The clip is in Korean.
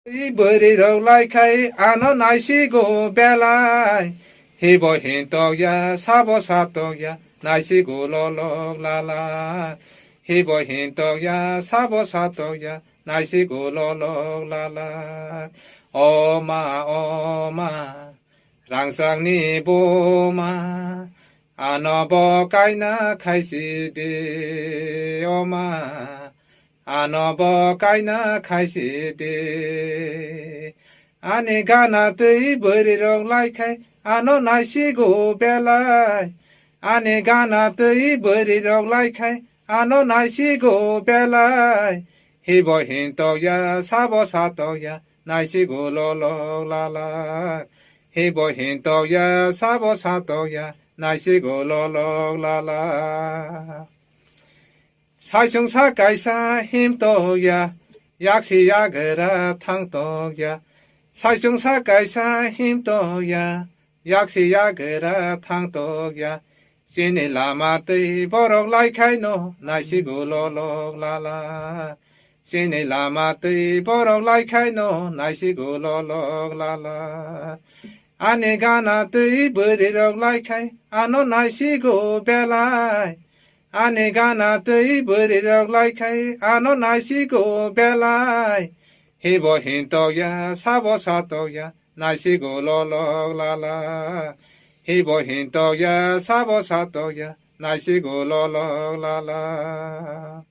Buried like I ano nice go belai. He boy hinto ya, sabo sato ya, nice go lolo la la. He boy hinto ya, sabo sato ya, nice go lolo la la. Oma, 랑상 ni 보마. 아너버 까이나 카이시디 오마. 아너버 까이나 카이시디 아니 가나 뜨이 버리롱 라이카이 아너 나시고 벨라이 아니 가나 뜨이 버리롱 라이카이 아너 나시고 벨라이 히보 힌토야 사보 사토야 나시고 롤롤라라 히보 힌토야 사보 사토야 나시고 롤롤라라 사성사 가이사 힘도야 약시야 그라 탕도야 사성사 가이사 힘도야 약시야 그라 탕도야 신이 라마뜨이 보록 라이카이노 나시고 롤록라라 신이 라마뜨이 보록 라이카이노 나시고 롤록라라 아니 가나뜨이 버리록 라이카이 아노 나시고 벨라이 아니 가나 뜨이 버리록 라이카이 아노 나시고 벨라이 히보 힌토야 사보 사토야 나시고 롤록라라 히보 힌토야 사보 사토야 나시고 롤록라라